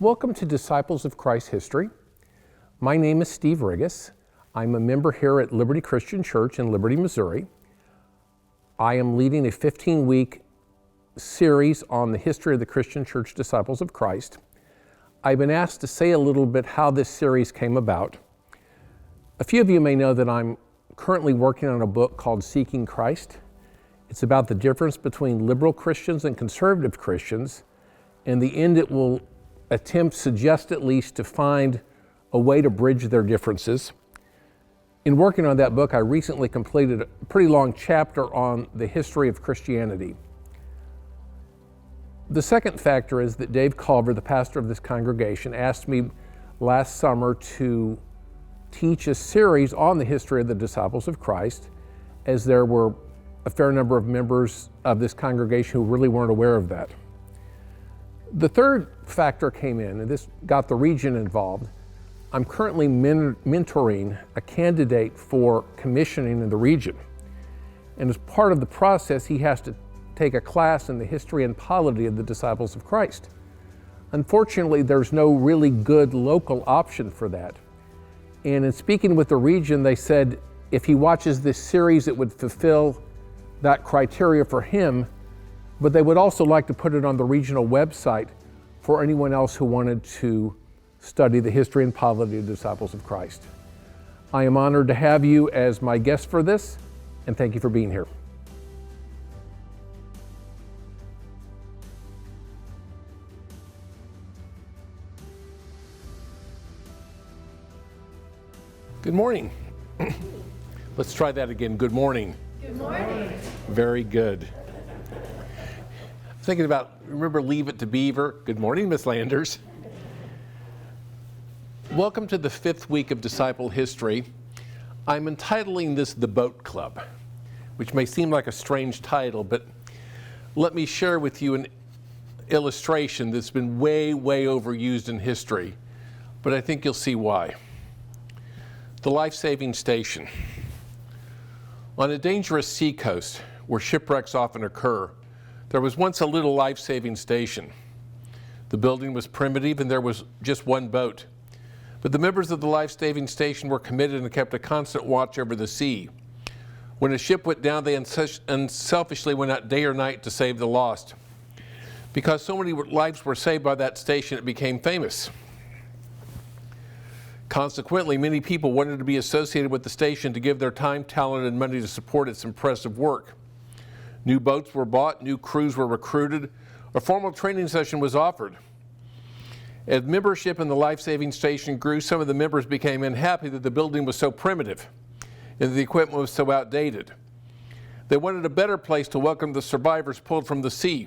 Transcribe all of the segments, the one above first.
Welcome to Disciples of Christ History. My name is Steve Regas. I'm a member here at Liberty Christian Church in Liberty, Missouri. I am leading a 15-week series on the history of the Christian Church Disciples of Christ. I've been asked to say a little bit how this series came about. A few of you may know that I'm currently working on a book called Seeking Christ. It's about the difference between liberal Christians and conservative Christians. In the end, it will suggest at least, to find a way to bridge their differences. In working on that book, I recently completed a pretty long chapter on the history of Christianity. The second factor is that Dave Culver, the pastor of this congregation, asked me last summer to teach a series on the history of the disciples of Christ, as there were a fair number of members of this congregation who really weren't aware of that. The third factor came in, and this got the region involved. I'm currently mentoring a candidate for commissioning in the region. And as part of the process, he has to take a class in the history and polity of the disciples of Christ. Unfortunately, there's no really good local option for that. And in speaking with the region, they said if he watches this series, it would fulfill that criteria for him, but they would also like to put it on the regional website for anyone else who wanted to study the history and polity of the disciples of Christ. I am honored to have you as my guest for this, and thank you for being here. Good morning. Let's try that again. Good morning. Good morning. Very good. Thinking about, remember Leave It to Beaver? Good morning, Miss Landers. Welcome to the fifth week of Disciple History. I'm entitling this The Boat Club, which may seem like a strange title, but let me share with you an illustration that's been way overused in history, but I think you'll see why. The life-saving station. On a dangerous seacoast where shipwrecks often occur, there was once a little life-saving station. The building was primitive and there was just one boat. But the members of the life-saving station were committed and kept a constant watch over the sea. When a ship went down, they unselfishly went out day or night to save the lost. Because so many lives were saved by that station, it became famous. Consequently, many people wanted to be associated with the station to give their time, talent, and money to support its impressive work. New boats were bought, new crews were recruited, a formal training session was offered. As membership in the life-saving station grew, some of the members became unhappy that the building was so primitive and the equipment was so outdated. They wanted a better place to welcome the survivors pulled from the sea.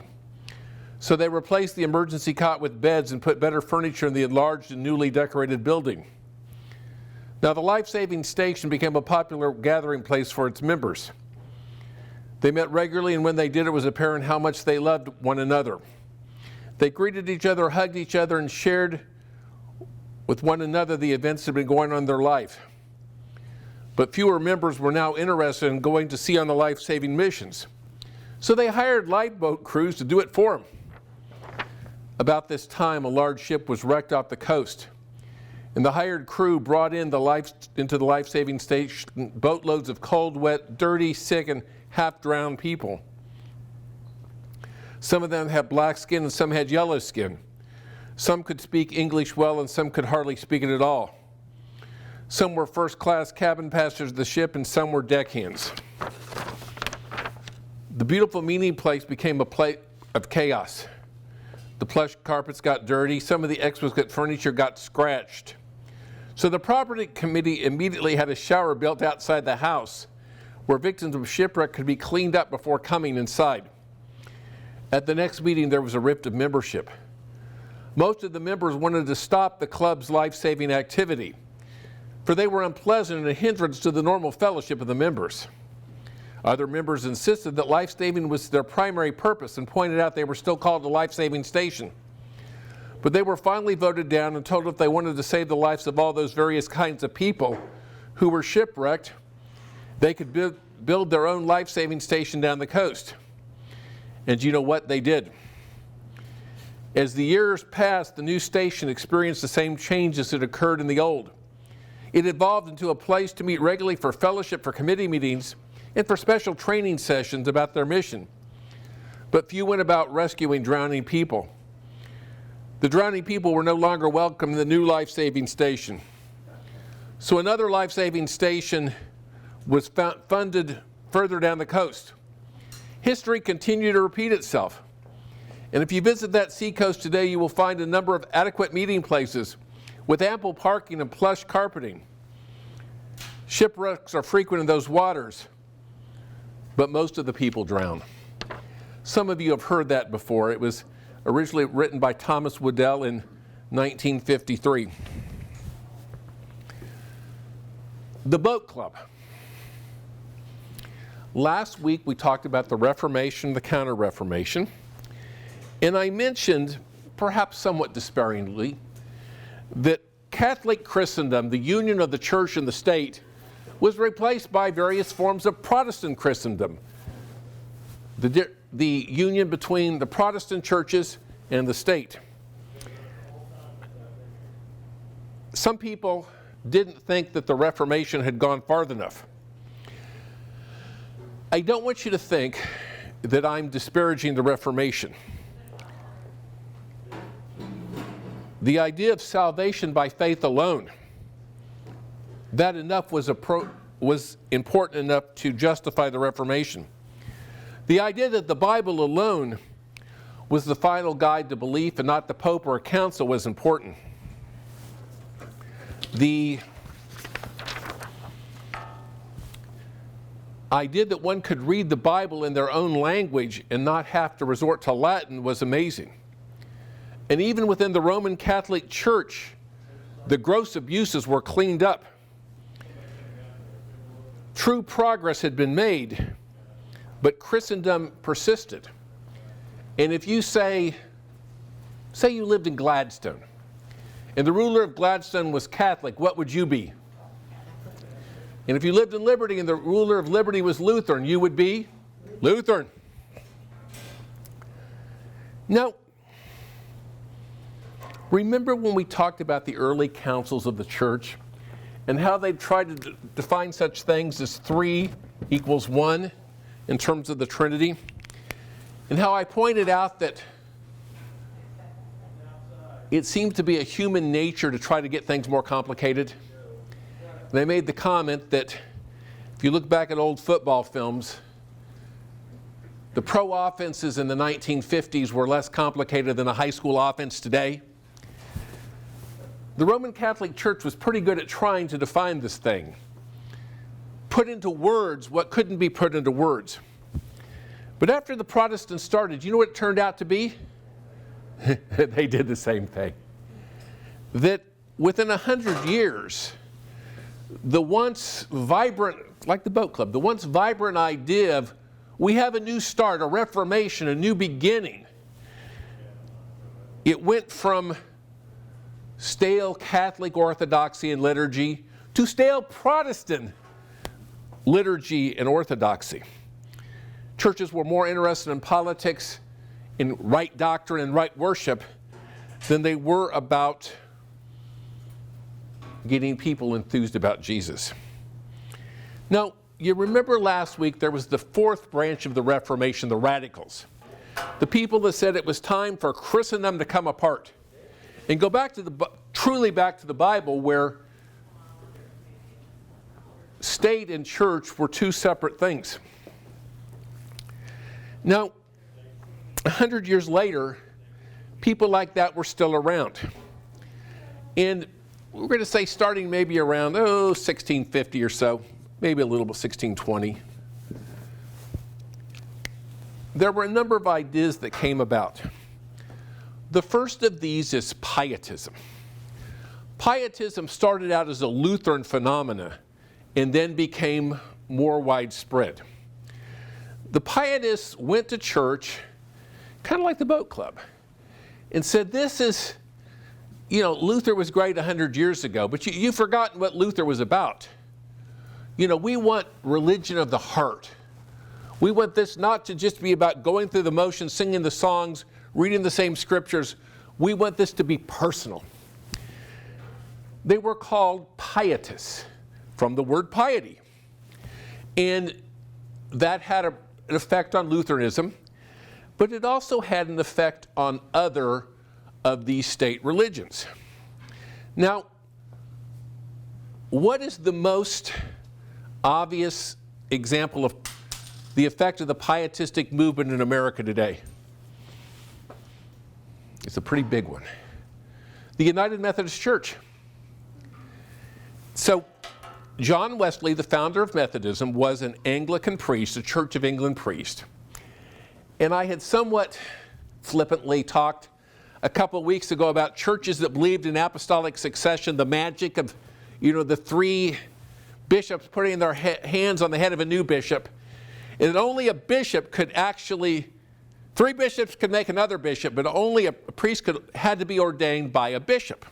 So they replaced the emergency cot with beds and put better furniture in the enlarged and newly decorated building. Now the life-saving station became a popular gathering place for its members. They met regularly, and when they did, it was apparent how much they loved one another. They greeted each other, hugged each other, and shared with one another the events that had been going on in their life. But fewer members were now interested in going to sea on the life-saving missions. So they hired lifeboat crews to do it for them. About this time, a large ship was wrecked off the coast, and the hired crew brought into the life-saving station boatloads of cold, wet, dirty, sick, and half-drowned people. Some of them had black skin and some had yellow skin. Some could speak English well and some could hardly speak it at all. Some were first-class cabin passengers of the ship and some were deckhands. The beautiful meeting place became a place of chaos. The plush carpets got dirty. Some of the exquisite furniture got scratched. So the property committee immediately had a shower built outside the house where victims of shipwreck could be cleaned up before coming inside. At the next meeting, there was a rift of membership. Most of the members wanted to stop the club's life-saving activity, for they were unpleasant and a hindrance to the normal fellowship of the members. Other members insisted that life-saving was their primary purpose and pointed out they were still called the life-saving station. But they were finally voted down and told if they wanted to save the lives of all those various kinds of people who were shipwrecked, they could build their own life-saving station down the coast. And you know what? They did. As the years passed, the new station experienced the same changes that occurred in the old. It evolved into a place to meet regularly for fellowship, for committee meetings, and for special training sessions about their mission. But few went about rescuing drowning people. The drowning people were no longer welcome in the new life-saving station. So another life-saving station was funded further down the coast. History continued to repeat itself. And if you visit that seacoast today, you will find a number of adequate meeting places with ample parking and plush carpeting. Shipwrecks are frequent in those waters, but most of the people drown. Some of you have heard that before. It was originally written by Thomas Waddell in 1953. The Boat Club. Last week we talked about the Reformation, the Counter-Reformation, and I mentioned, perhaps somewhat despairingly, that Catholic Christendom, the union of the church and the state, was replaced by various forms of Protestant Christendom. The union between the Protestant churches and the state. Some people didn't think that the Reformation had gone far enough. I don't want you to think that I'm disparaging the Reformation. The idea of salvation by faith alone, that enough was important enough to justify the Reformation. The idea that the Bible alone was the final guide to belief and not the Pope or a council was important. The idea that one could read the Bible in their own language and not have to resort to Latin was amazing. And even within the Roman Catholic Church, the gross abuses were cleaned up. True progress had been made, but Christendom persisted. And if you say you lived in Gladstone, and the ruler of Gladstone was Catholic, what would you be? And if you lived in Liberty and the ruler of Liberty was Lutheran, you would be Lutheran. Now, remember when we talked about the early councils of the church and how they tried to define such things as 3 equals 1 in terms of the Trinity? And how I pointed out that it seems to be a human nature to try to get things more complicated. They made the comment that if you look back at old football films, the pro offenses in the 1950s were less complicated than a high school offense today. The Roman Catholic Church was pretty good at trying to define this thing. Put into words what couldn't be put into words. But after the Protestants started, you know what it turned out to be? They did the same thing. That within 100 years, the once vibrant, like the Boat Club, the once vibrant idea of we have a new start, a reformation, a new beginning, it went from stale Catholic orthodoxy and liturgy to stale Protestant liturgy and orthodoxy. Churches were more interested in politics, in right doctrine and right worship than they were about getting people enthused about Jesus. Now, you remember last week there was the 4th branch of the Reformation, the radicals. The people that said it was time for Christendom to come apart and go back to truly back to the Bible, where state and church were 2 separate things. Now, 100 years later, people like that were still around. And we're going to say starting maybe around 1650 or so, maybe a little bit 1620. There were a number of ideas that came about. The first of these is pietism. Pietism started out as a Lutheran phenomena and then became more widespread. The pietists went to church, kind of like the Boat Club, and said, this is, Luther was great 100 years ago, but you've forgotten what Luther was about. We want religion of the heart. We want this not to just be about going through the motions, singing the songs, reading the same scriptures, We want this to be personal. They were called pietists, from the word piety. And that had an effect on Lutheranism, but it also had an effect on other of these state religions. Now, what is the most obvious example of the effect of the pietistic movement in America today? It's a pretty big one. The United Methodist Church. So, John Wesley, the founder of Methodism, was an Anglican priest, a Church of England priest. And I had somewhat flippantly talked a couple of weeks ago about churches that believed in apostolic succession, the magic of, the three bishops putting their hands on the head of a new bishop. And that only a bishop could actually, three bishops could make another bishop, but only a priest had to be ordained by a bishop.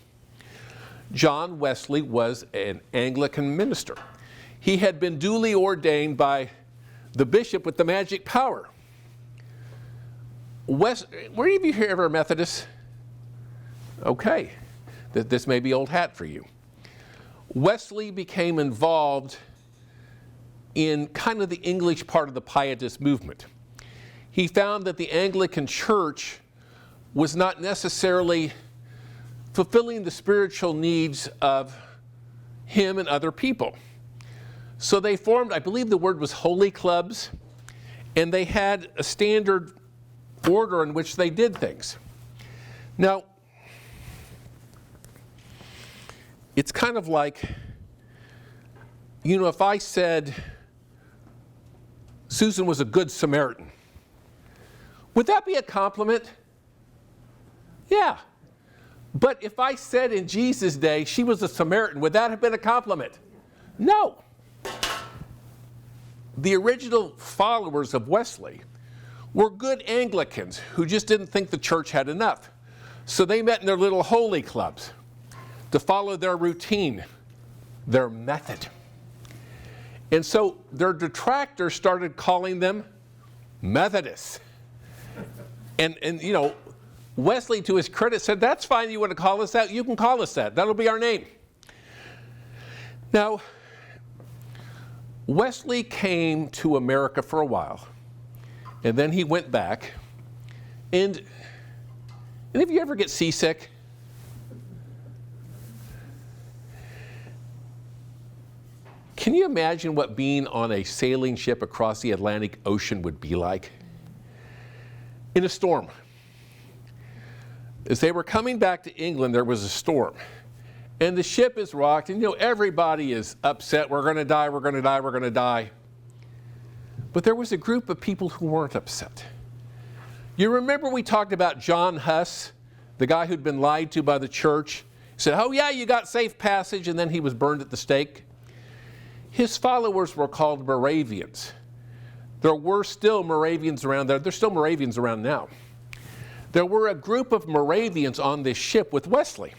John Wesley was an Anglican minister. He had been duly ordained by the bishop with the magic power. Were any of you here ever Methodists? Okay, this may be old hat for you. Wesley became involved in kind of the English part of the Pietist movement. He found that the Anglican Church was not necessarily fulfilling the spiritual needs of him and other people. So they formed, I believe the word was holy clubs, and they had a standard order in which they did things. Now, it's kind of like, if I said Susan was a good Samaritan, would that be a compliment? Yeah. But if I said in Jesus' day she was a Samaritan, would that have been a compliment? No. The original followers of Wesley were good Anglicans who just didn't think the church had enough. So they met in their little holy clubs to follow their routine, their method. And so their detractors started calling them Methodists. And Wesley, to his credit, said, that's fine, you want to call us that? You can call us that. That'll be our name. Now, Wesley came to America for a while, and then he went back. And if you ever get seasick, can you imagine what being on a sailing ship across the Atlantic Ocean would be like? In a storm. As they were coming back to England, there was a storm. And the ship is rocked, and everybody is upset. We're going to die, we're going to die, we're going to die. But there was a group of people who weren't upset. You remember we talked about John Huss, the guy who'd been lied to by the church? He said, oh yeah, you got safe passage, and then he was burned at the stake. His followers were called Moravians. There were still Moravians around there. There's still Moravians around now. There were a group of Moravians on this ship with Wesley.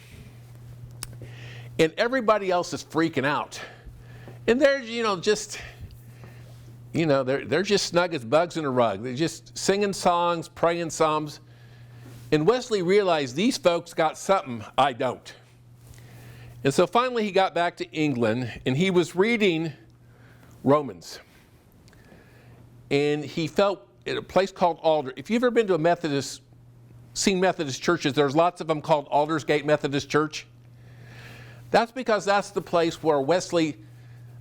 And everybody else is freaking out. And they're, they're just snug as bugs in a rug. They're just singing songs, praying psalms. And Wesley realized these folks got something I don't. And so finally he got back to England, and he was reading Romans. And he felt at a place called Alder. If you've ever been to a seen Methodist churches, there's lots of them called Aldersgate Methodist Church. That's because that's the place where Wesley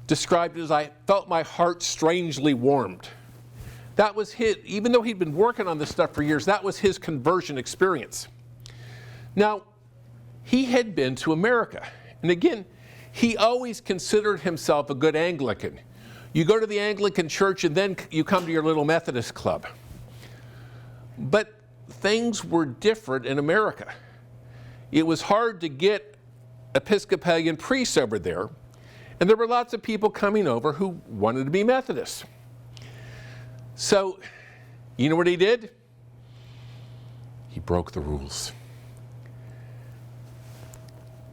described it as, I felt my heart strangely warmed. That was his, even though he'd been working on this stuff for years, that was his conversion experience. Now, he had been to America. And again, he always considered himself a good Anglican. You go to the Anglican church and then you come to your little Methodist club. But things were different in America. It was hard to get Episcopalian priests over there, and there were lots of people coming over who wanted to be Methodists. So, you know what he did? He broke the rules.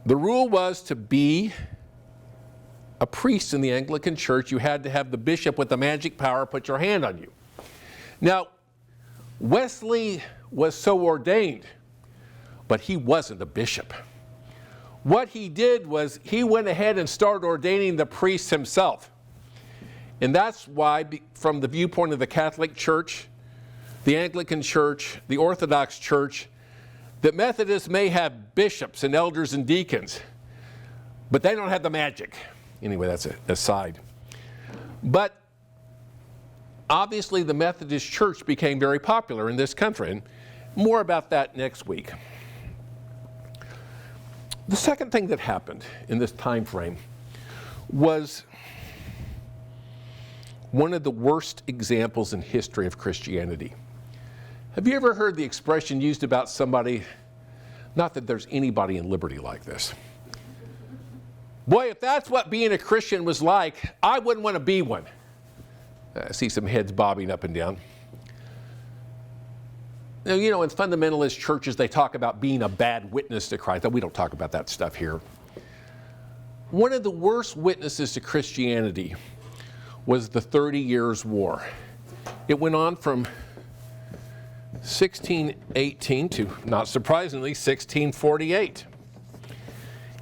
The rule was to be a priest in the Anglican church, you had to have the bishop with the magic power put your hand on you. Now, Wesley was so ordained, but he wasn't a bishop. What he did was he went ahead and started ordaining the priests himself. And that's why, from the viewpoint of the Catholic Church, the Anglican Church, the Orthodox Church, that Methodists may have bishops and elders and deacons, but they don't have the magic. Anyway, that's an aside. But obviously the Methodist Church became very popular in this country, and more about that next week. The second thing that happened in this time frame was one of the worst examples in history of Christianity. Have you ever heard the expression used about somebody, not that there's anybody in Liberty like this. Boy, if that's what being a Christian was like, I wouldn't want to be one. I see some heads bobbing up and down. Now, you know, in fundamentalist churches, they talk about being a bad witness to Christ. We don't talk about that stuff here. One of the worst witnesses to Christianity was the 30 Years' War. It went on from 1618 to, not surprisingly, 1648.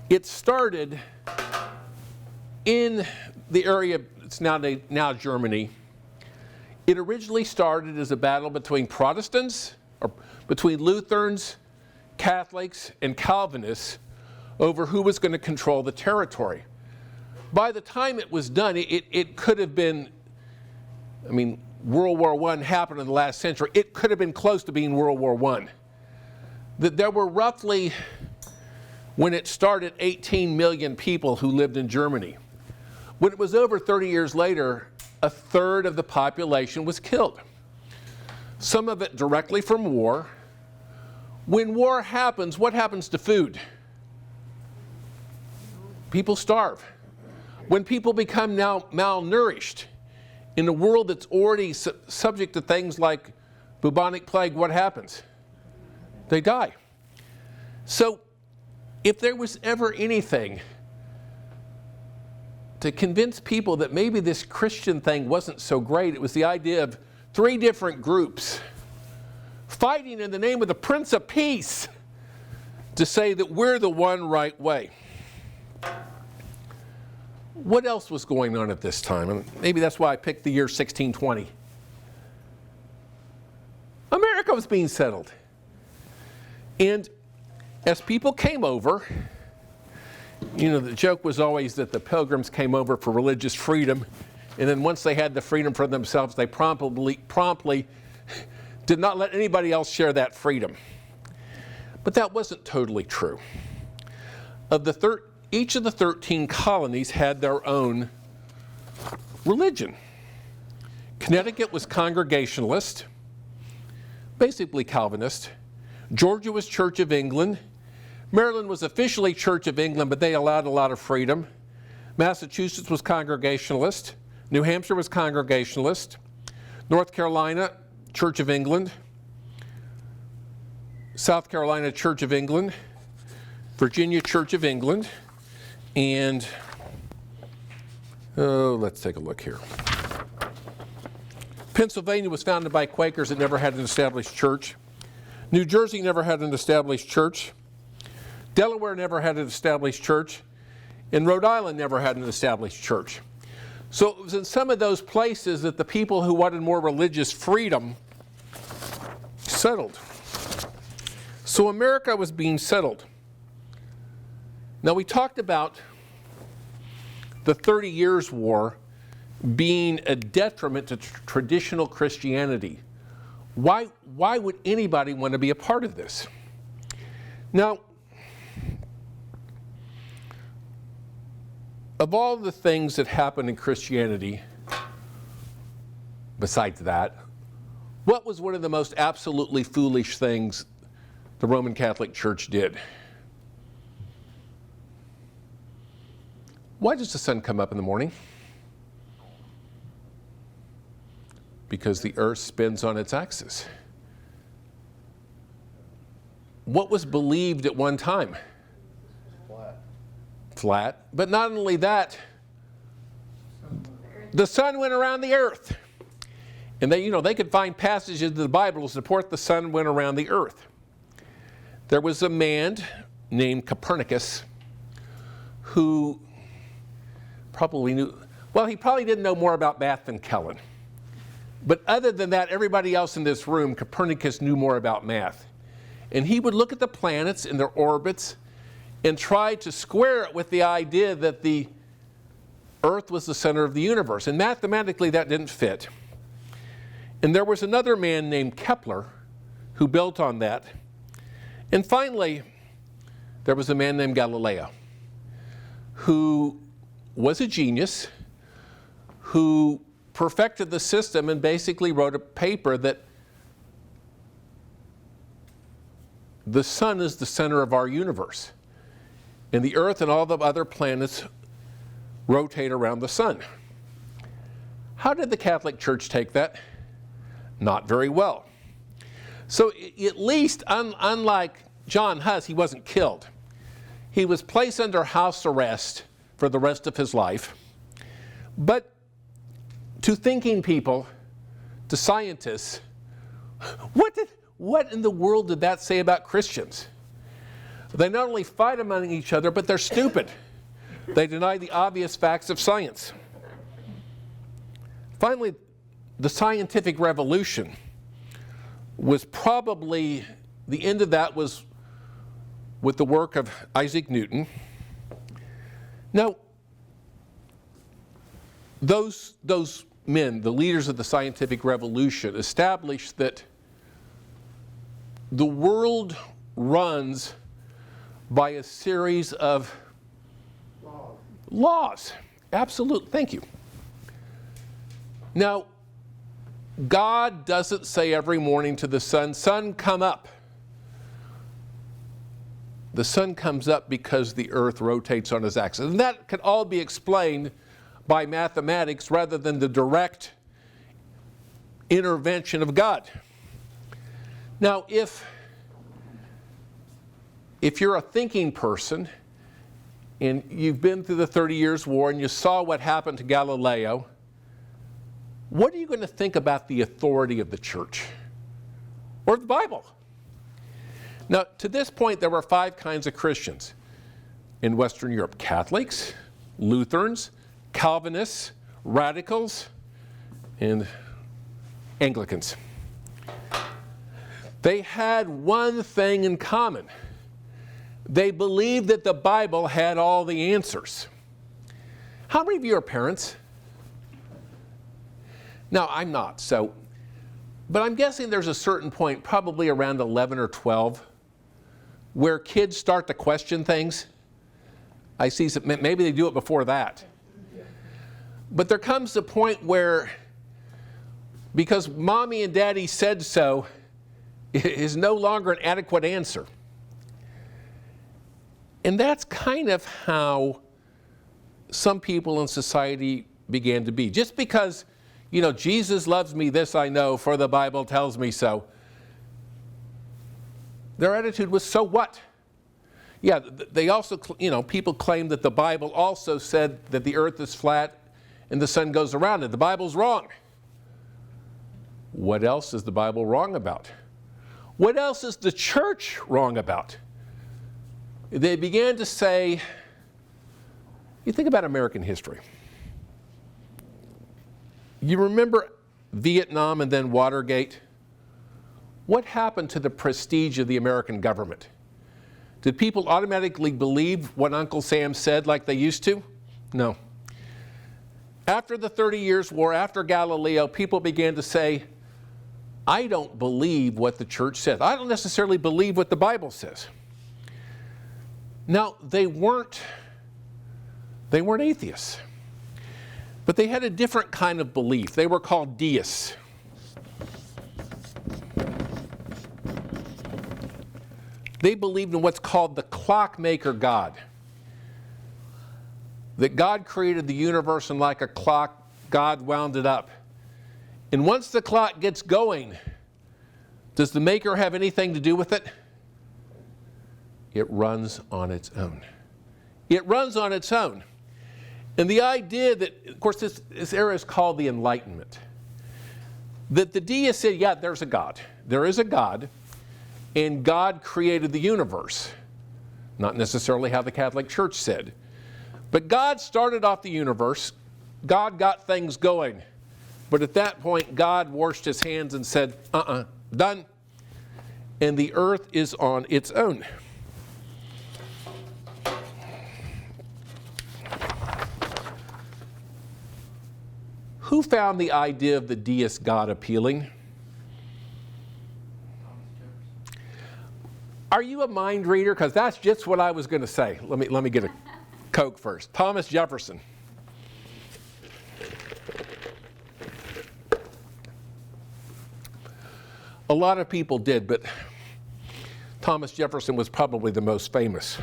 It started in the area, it's now Germany. It originally started as a battle between Protestants, or between Lutherans, Catholics, and Calvinists over who was going to control the territory. By the time it was done, it could have been, I mean, World War I happened in the last century. It could have been close to being World War I. There were roughly, when it started, 18 million people who lived in Germany. When it was over 30 years later, a third of the population was killed. Some of it directly from war. When war happens, what happens to food? People starve. When people become now malnourished, in a world that's already subject to things like bubonic plague, what happens? They die. So, if there was ever anything to convince people that maybe this Christian thing wasn't so great, it was the idea of 3 different groups fighting in the name of the Prince of Peace to say that we're the one right way. What else was going on at this time? And maybe that's why I picked the year 1620. America was being settled. And as people came over, you know, the joke was always that the Pilgrims came over for religious freedom, and then once they had the freedom for themselves, they promptly did not let anybody else share that freedom. But that wasn't totally true. Each of the 13 colonies had their own religion. Connecticut was Congregationalist, basically Calvinist. Georgia was Church of England. Maryland was officially Church of England, but they allowed a lot of freedom. Massachusetts was Congregationalist. New Hampshire was Congregationalist. North Carolina, Church of England. South Carolina, Church of England. Virginia, Church of England. And, let's take a look here. Pennsylvania was founded by Quakers that never had an established church. New Jersey never had an established church. Delaware never had an established church. And Rhode Island never had an established church. So it was in some of those places that the people who wanted more religious freedom settled. So America was being settled. Now, we talked about the 30 Years' War being a detriment to traditional Christianity. Why would anybody want to be a part of this? Now, of all the things that happened in Christianity, besides that, what was one of the most absolutely foolish things the Roman Catholic Church did? Why does the sun come up in the morning? Because the earth spins on its axis. What was believed at one time? Flat. But not only that, the sun went around the earth. And they could find passages in the Bible to support the sun went around the earth. There was a man named Copernicus who probably knew, well, he probably didn't know more about math than Kellen. But other than that, everybody else in this room, Copernicus knew more about math. And he would look at the planets and their orbits and try to square it with the idea that the Earth was the center of the universe. And mathematically, that didn't fit. And there was another man named Kepler who built on that. And finally, there was a man named Galileo who was a genius, who perfected the system and basically wrote a paper that the sun is the center of our universe, and the Earth and all the other planets rotate around the sun. How did the Catholic Church take that? Not very well. So at least, unlike John Huss, he wasn't killed. He was placed under house arrest for the rest of his life. But to thinking people, to scientists, what in the world did that say about Christians? They not only fight among each other, but they're stupid. They deny the obvious facts of science. Finally, the scientific revolution was probably, the end of that was with the work of Isaac Newton. Now, those men, the leaders of the scientific revolution, established that the world runs by a series of laws. Absolutely. Thank you. Now, God doesn't say every morning to the sun, "Sun, come up." The sun comes up because the earth rotates on its axis. And that can all be explained by mathematics rather than the direct intervention of God. Now, if you're a thinking person and you've been through the 30 Years' War and you saw what happened to Galileo, what are you going to think about the authority of the church or the Bible? Now, to this point, there were 5 kinds of Christians in Western Europe: Catholics, Lutherans, Calvinists, Radicals, and Anglicans. They had one thing in common. They believed that the Bible had all the answers. How many of you are parents? Now, I'm not, but I'm guessing there's a certain point, probably around 11 or 12, where kids start to question things. I see some, maybe they do it before that. But there comes a point where, because mommy and daddy said so, is no longer an adequate answer. And that's kind of how some people in society began to be. Just because, Jesus loves me, this I know, for the Bible tells me so. Their attitude was, so what? Yeah, they also, people claim that the Bible also said that the earth is flat and the sun goes around it. The Bible's wrong. What else is the Bible wrong about? What else is the church wrong about? They began to say, you think about American history. You remember Vietnam and then Watergate? What happened to the prestige of the American government? Did people automatically believe what Uncle Sam said like they used to? No. After the 30 Years' War, after Galileo, people began to say, I don't believe what the church says. I don't necessarily believe what the Bible says. Now, they weren't atheists, but they had a different kind of belief. They were called deists. They believed in what's called the clockmaker God. That God created the universe, and like a clock, God wound it up. And once the clock gets going, does the maker have anything to do with it? It runs on its own. It runs on its own. And the idea that, of course, this era is called the Enlightenment. That the deists said, yeah, there's a God. There is a God. and God created the universe. Not necessarily how the Catholic Church said. But God started off the universe. God got things going. But at that point, God washed his hands and said, done. And the earth is on its own. Who found the idea of the deist God appealing? Are you a mind reader? Because that's just what I was going to say. Let me get a Coke first. Thomas Jefferson. A lot of people did, but Thomas Jefferson was probably the most famous.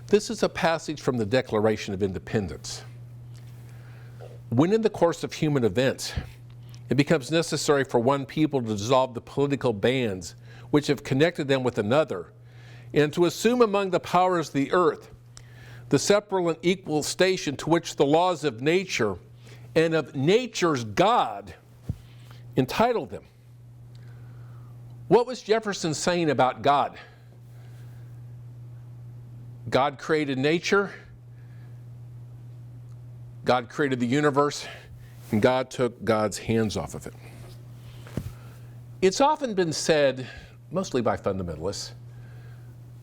This is a passage from the Declaration of Independence. When in the course of human events, it becomes necessary for one people to dissolve the political bands which have connected them with another, and to assume among the powers of the earth the separate and equal station to which the laws of nature and of nature's God entitle them. What was Jefferson saying about God? God created nature, God created the universe, and God took God's hands off of it. It's often been said, mostly by fundamentalists,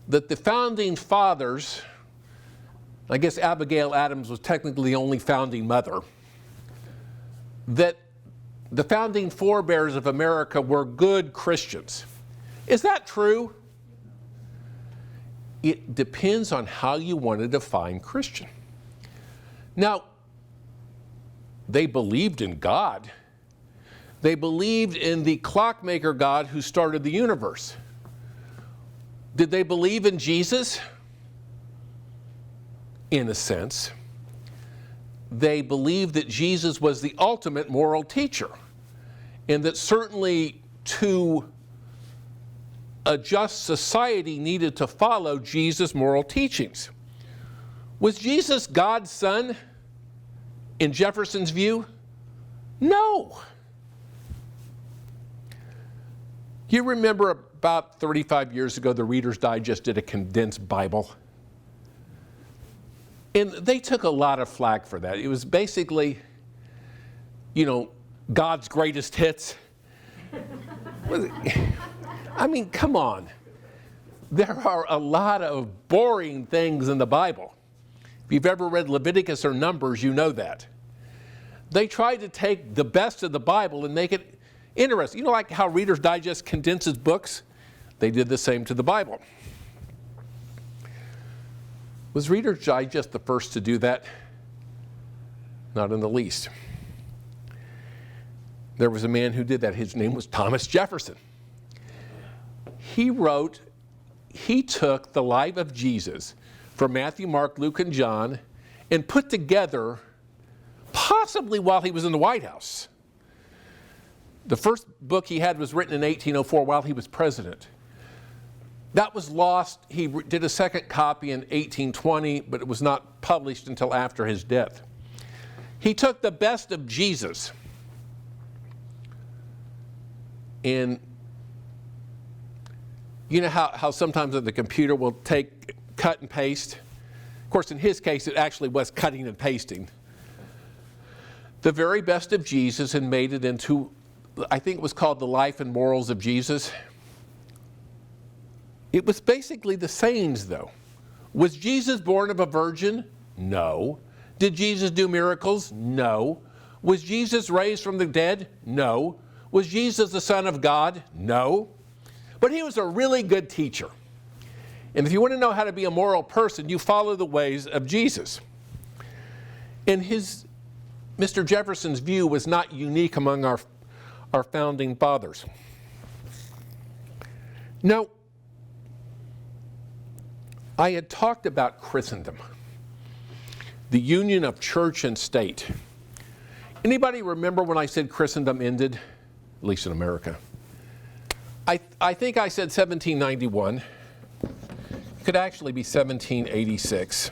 that the founding fathers, I guess Abigail Adams was technically the only founding mother, that the founding forebears of America were good Christians. Is that true? It depends on how you want to define Christian. Now, they believed in God. They believed in the clockmaker God who started the universe. Did they believe in Jesus? In a sense. They believed that Jesus was the ultimate moral teacher, and that certainly to a just society needed to follow Jesus' moral teachings. Was Jesus God's son in Jefferson's view? No. You remember about 35 years ago, the Reader's Digest did a condensed Bible. And they took a lot of flack for that. It was basically, God's greatest hits. I mean, come on. There are a lot of boring things in the Bible. If you've ever read Leviticus or Numbers, you know that. They tried to take the best of the Bible and make it interesting. Like how Reader's Digest condenses books? They did the same to the Bible. Was Reader's Digest the first to do that? Not in the least. There was a man who did that. His name was Thomas Jefferson. He took the life of Jesus from Matthew, Mark, Luke, and John and put together, possibly while he was in the White House. The first book he had was written in 1804 while he was president. That was lost. He did a second copy in 1820, but it was not published until after his death. He took the best of Jesus and you know how sometimes the computer will cut and paste? Of course, in his case, it actually was cutting and pasting. The very best of Jesus and made it into, I think it was called The Life and Morals of Jesus. It was basically the sayings, though. Was Jesus born of a virgin? No. Did Jesus do miracles? No. Was Jesus raised from the dead? No. Was Jesus the Son of God? No. But he was a really good teacher. And if you want to know how to be a moral person, you follow the ways of Jesus. And Mr. Jefferson's view was not unique among our founding fathers. Now, I had talked about Christendom, the union of church and state. Anybody remember when I said Christendom ended? At least in America. I think I said 1791. It could actually be 1786.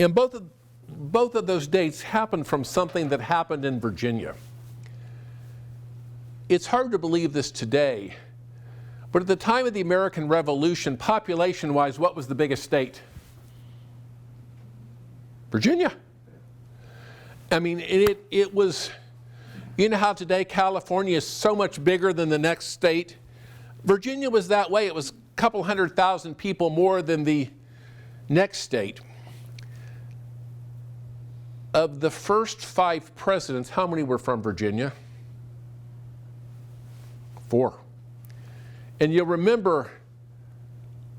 And both of those dates happened from something that happened in Virginia. it's hard to believe this today, but at the time of the American Revolution, population-wise, what was the biggest state? Virginia. I mean, it was, you know how today California is so much bigger than the next state? Virginia was that way. It was a couple 100,000 people more than the next state. Of the first 5 presidents, how many were from Virginia? 4. And you'll remember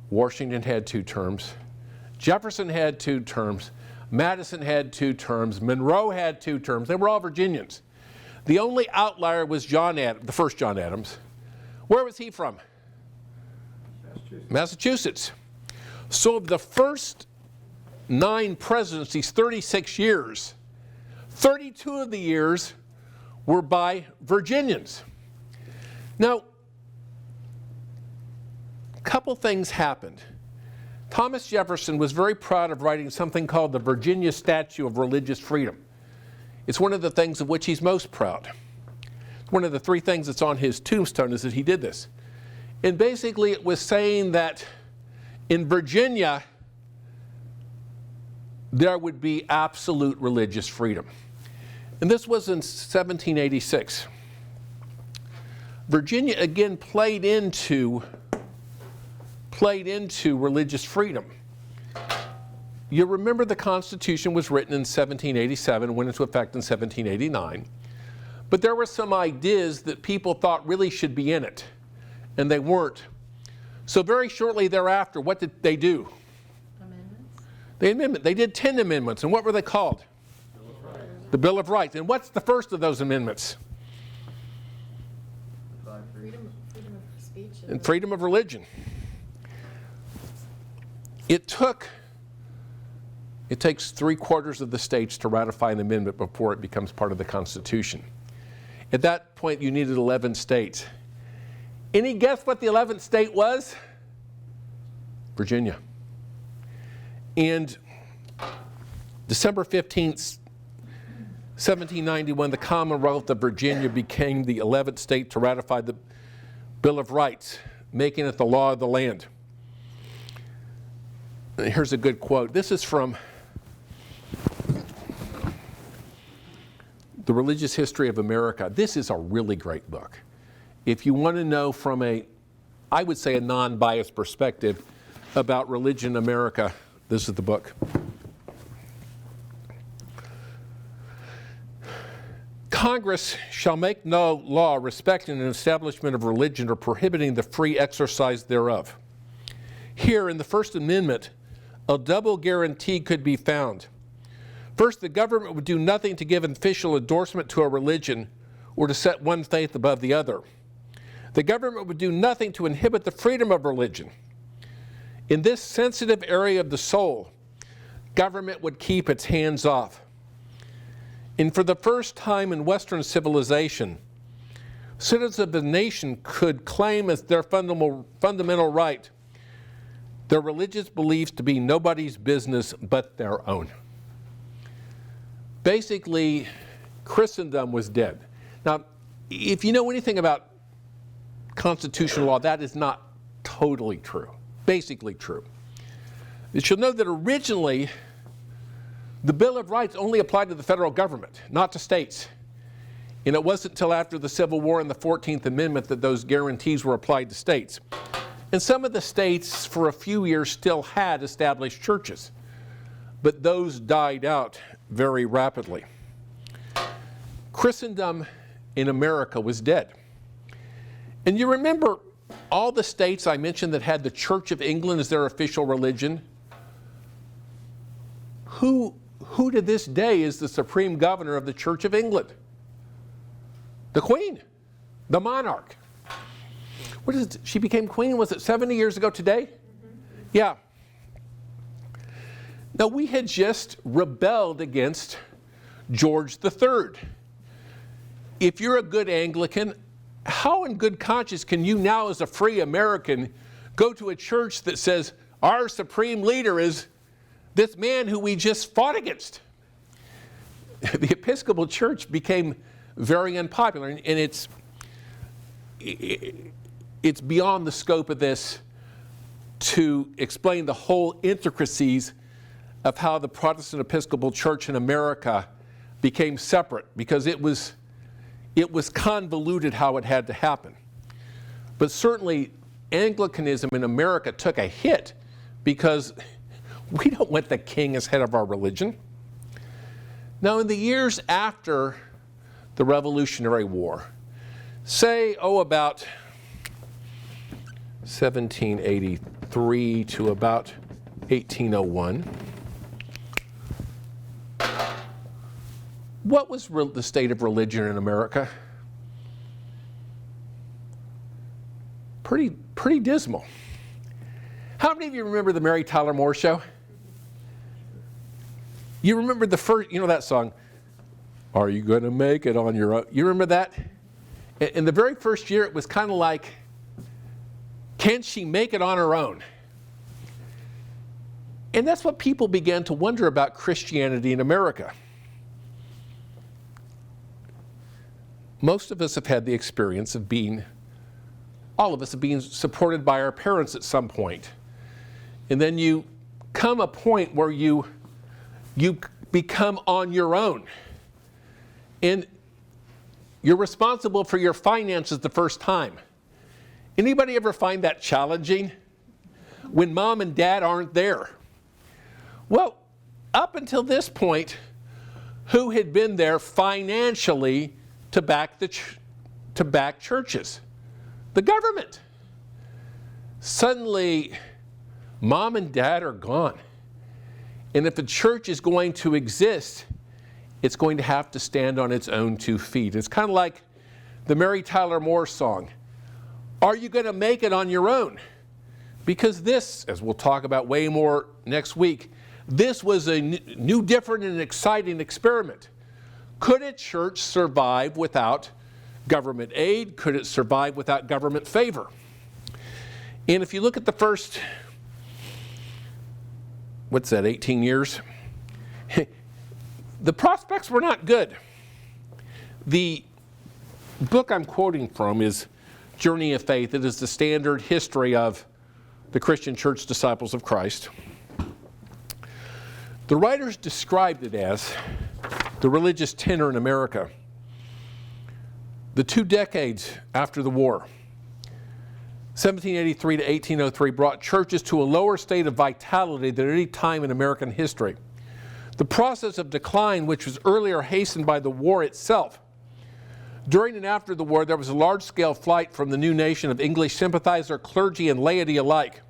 Washington had 2 terms, Jefferson had 2 terms, Madison had 2 terms, Monroe had 2 terms. They were all Virginians. The only outlier was the first John Adams. Where was he from? Massachusetts. So of the first 9 presidencies, 36 years, 32 of the years were by Virginians. Now, a couple things happened. Thomas Jefferson was very proud of writing something called the Virginia Statute of Religious Freedom. It's one of the things of which he's most proud. One of the 3 things that's on his tombstone is that he did this. And basically it was saying that in Virginia, there would be absolute religious freedom. And this was in 1786. Virginia again played into religious freedom. You remember the Constitution was written in 1787, went into effect in 1789. But there were some ideas that people thought really should be in it, and they weren't. So very shortly thereafter, what did they do? Amendments? They did 10 amendments, and what were they called? The Bill of Rights. And what's the first of those amendments? Freedom of speech and freedom of religion. It takes 3/4 of the states to ratify an amendment before it becomes part of the Constitution. At that point, you needed 11 states. Any guess what the 11th state was? Virginia. And December 15th, 1791, the Commonwealth of Virginia became the 11th state to ratify the Bill of Rights, making it the law of the land. And here's a good quote. This is from The Religious History of America. This is a really great book. If you want to know from I would say a non-biased perspective about religion in America, this is the book. Congress shall make no law respecting an establishment of religion or prohibiting the free exercise thereof. Here in the First Amendment, a double guarantee could be found. First, the government would do nothing to give official endorsement to a religion or to set one faith above the other. The government would do nothing to inhibit the freedom of religion. In this sensitive area of the soul, government would keep its hands off. And for the first time in Western civilization, citizens of the nation could claim as their fundamental right their religious beliefs to be nobody's business but their own. Basically, Christendom was dead. Now, if you know anything about constitutional law, that is not totally true, basically true. You should know that originally, the Bill of Rights only applied to the federal government, not to states. And it wasn't until after the Civil War and the 14th Amendment that those guarantees were applied to states. And some of the states, for a few years, still had established churches. But those died out very rapidly. Christendom in America was dead. And you remember all the states I mentioned that had the Church of England as their official religion? Who to this day is the supreme governor of the Church of England? The Queen, the monarch. What is it? She became queen, was it 70 years ago today? Mm-hmm. Yeah. Now, we had just rebelled against George III. If you're a good Anglican, how in good conscience can you now, as a free American, go to a church that says our supreme leader is this man who we just fought against? The Episcopal Church became very unpopular, and it's it's beyond the scope of this to explain the whole intricacies of how the Protestant Episcopal Church in America became separate, because it was convoluted how it had to happen. But certainly Anglicanism in America took a hit because we don't want the king as head of our religion. Now, in the years after the Revolutionary War, say, about 1783 to about 1801, what was the state of religion in America? Pretty dismal. How many of you remember the Mary Tyler Moore Show? You remember the first, that song, "Are You Gonna Make It on Your Own?" You remember that? In the very first year, it was kind of like, can she make it on her own? And that's what people began to wonder about Christianity in America. Most of us have had the experience of all of us have been supported by our parents at some point. And then you come a point where you become on your own. And you're responsible for your finances the first time. Anybody ever find that challenging? When mom and dad aren't there? Well, up until this point, who had been there financially to back churches? The government. Suddenly, mom and dad are gone. And if the church is going to exist, it's going to have to stand on its own 2 feet. It's kind of like the Mary Tyler Moore song, "Are you going to make it on your own?" Because this, as we'll talk about way more next week, this was a new, different, and exciting experiment. Could a church survive without government aid? Could it survive without government favor? And if you look at the first, 18 years? The prospects were not good. The book I'm quoting from is Journey of Faith. It is the standard history of the Christian Church Disciples of Christ. The writers described it as the religious tenor in America. The 2 decades after the war, 1783 to 1803, brought churches to a lower state of vitality than at any time in American history. The process of decline, which was earlier hastened by the war itself. During and after the war, there was a large-scale flight from the new nation of English sympathizer, clergy, and laity alike.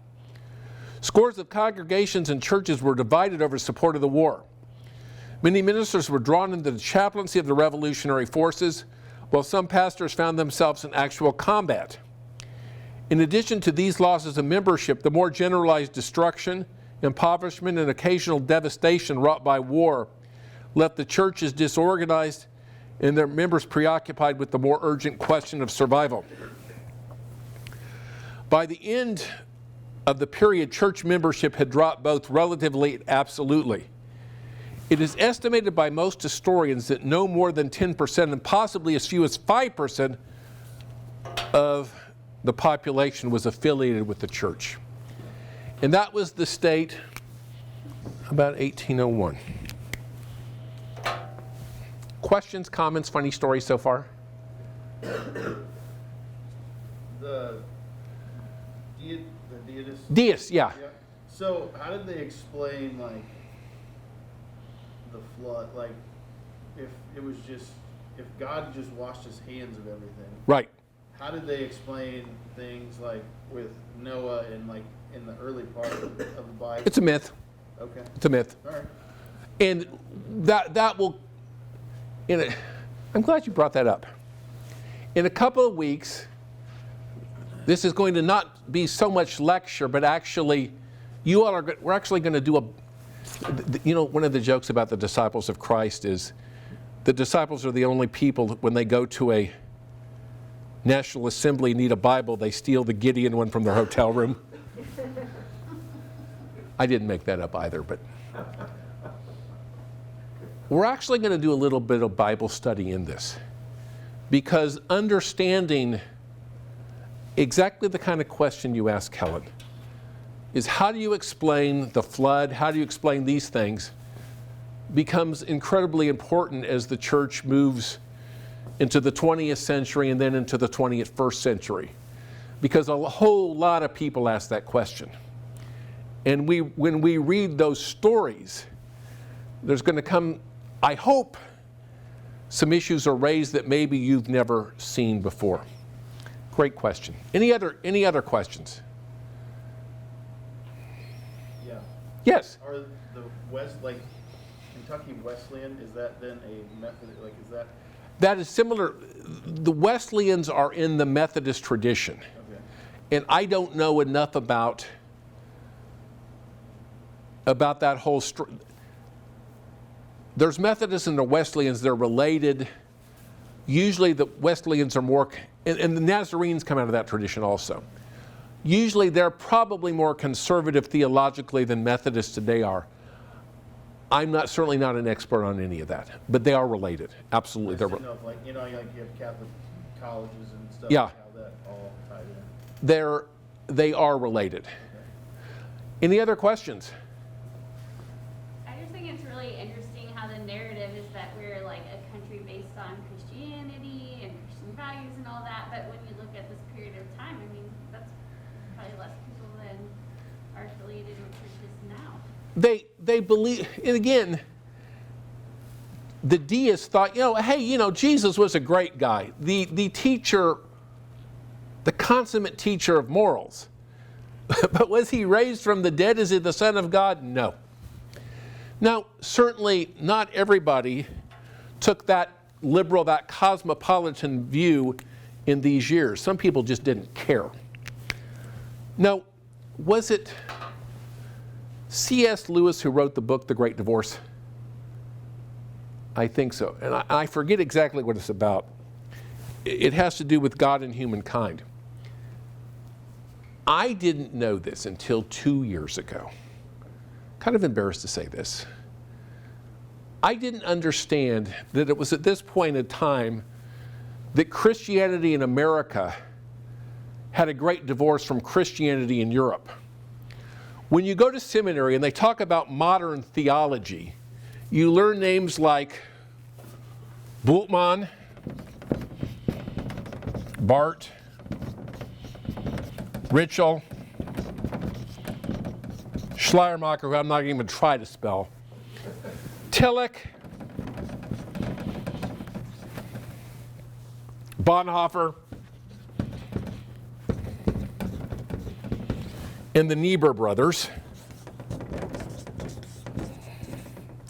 Scores of congregations and churches were divided over support of the war. Many ministers were drawn into the chaplaincy of the revolutionary forces, while some pastors found themselves in actual combat. In addition to these losses of membership, the more generalized destruction, impoverishment, and occasional devastation wrought by war left the churches disorganized and their members preoccupied with the more urgent question of survival. By the end of the period, church membership had dropped both relatively and absolutely. It is estimated by most historians that no more than 10% and possibly as few as 5% of the population was affiliated with the church. And that was the state about 1801. Questions, comments, funny stories so far? The deists? Deists, yeah. So how did they explain, like, the flood? Like, if God just washed his hands of everything. Right. How did they explain things like with Noah and like in the early part of the Bible? It's a myth. Okay. It's a myth. All right. And that will, I'm glad you brought that up. In a couple of weeks, this is going to not be so much lecture, but actually, we're actually going to do one of the jokes about the disciples of Christ is the disciples are the only people, when they go to a National Assembly and need a Bible, they steal the Gideon one from their hotel room. I didn't make that up either, but we're actually going to do a little bit of Bible study in this, because understanding exactly the kind of question you ask Helen, is how do you explain the flood, how do you explain these things, becomes incredibly important as the church moves into the 20th century and then into the 21st century. Because a whole lot of people ask that question. And when we read those stories, there's going to come, I hope, some issues are raised that maybe you've never seen before. Great question. Any other questions? Yeah. Yes. Are the Kentucky Wesleyan, is that then a method, is that? That is similar. The Wesleyans are in the Methodist tradition. Okay. And I don't know enough about that whole story. There's Methodists and the Wesleyans, they're related. Usually the Wesleyans are more, and the Nazarenes come out of that tradition also. Usually they're probably more conservative theologically than Methodists today are. I'm certainly not an expert on any of that, but they are related. Absolutely. You have Catholic colleges and stuff, Yeah. how that all tied in. They are related. Okay. Any other questions? I just think it's really interesting how the narrative is that we're like a country based on Christianity and Christian values and all that, but when you look at this period of time, I mean, that's probably less people than are affiliated with churches now. They believe, and again, the deists thought, hey, Jesus was a great guy. The teacher, the consummate teacher of morals. But was he raised from the dead? Is he the Son of God? No. Now, certainly not everybody took that liberal, that cosmopolitan view in these years. Some people just didn't care. Now, was it C.S. Lewis who wrote the book, The Great Divorce? I think so. And I forget exactly what it's about. It has to do with God and humankind. I didn't know this until 2 years ago. Kind of embarrassed to say this. I didn't understand that it was at this point in time that Christianity in America had a great divorce from Christianity in Europe. When you go to seminary and they talk about modern theology, you learn names like Bultmann, Barth, Ritschl, Schleiermacher, who I'm not even going to try to spell, Tillich, Bonhoeffer, and the Niebuhr brothers.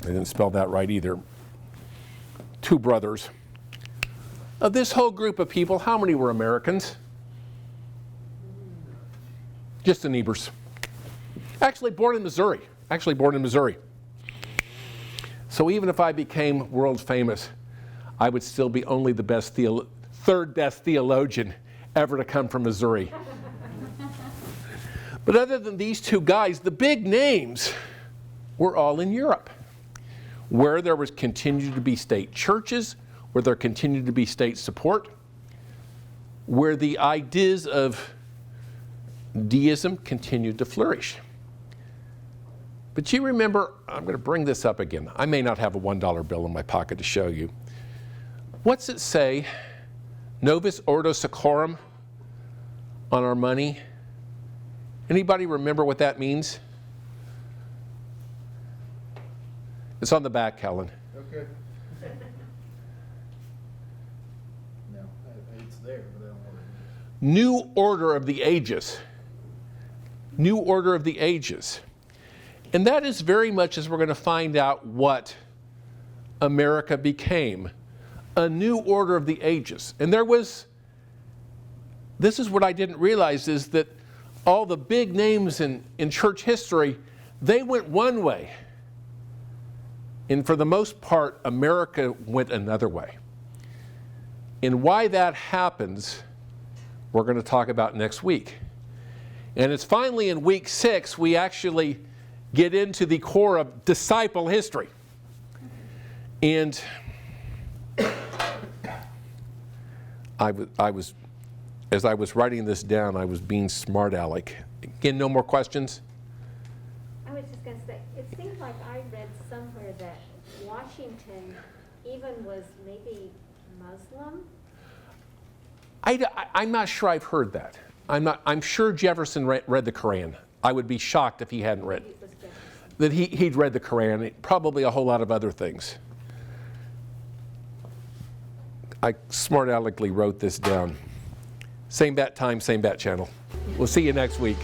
I didn't spell that right either. Two brothers. Of this whole group of people, how many were Americans? Just the Niebuhrs. Actually born in Missouri. So even if I became world famous, I would still be only the third best theologian ever to come from Missouri. But other than these two guys, the big names were all in Europe, where there was continued to be state churches, where there continued to be state support, where the ideas of deism continued to flourish. But you remember, I'm going to bring this up again. I may not have a $1 bill in my pocket to show you. What's it say? Novus Ordo Seclorum on our money. Anybody remember what that means? It's on the back, Helen. Okay. No, it's there, but I don't know what it is. New order of the ages. New order of the ages. And that is very much, as we're going to find out, what America became. A new order of the ages. And this is what I didn't realize, is that all the big names in church history, they went one way. And for the most part, America went another way. And why that happens, we're going to talk about next week. And it's finally in week 6 we actually get into the core of disciple history. And I as I was writing this down, I was being smart aleck. Again, no more questions? I was just gonna say, it seems like I read somewhere that Washington even was maybe Muslim. I'm not sure I've heard that. I'm sure Jefferson read the Quran. I would be shocked if he hadn't read. Maybe it was Jefferson. That he'd read the Quran, probably a whole lot of other things. I smart aleckly wrote this down. Same bat time, same bat channel. We'll see you next week.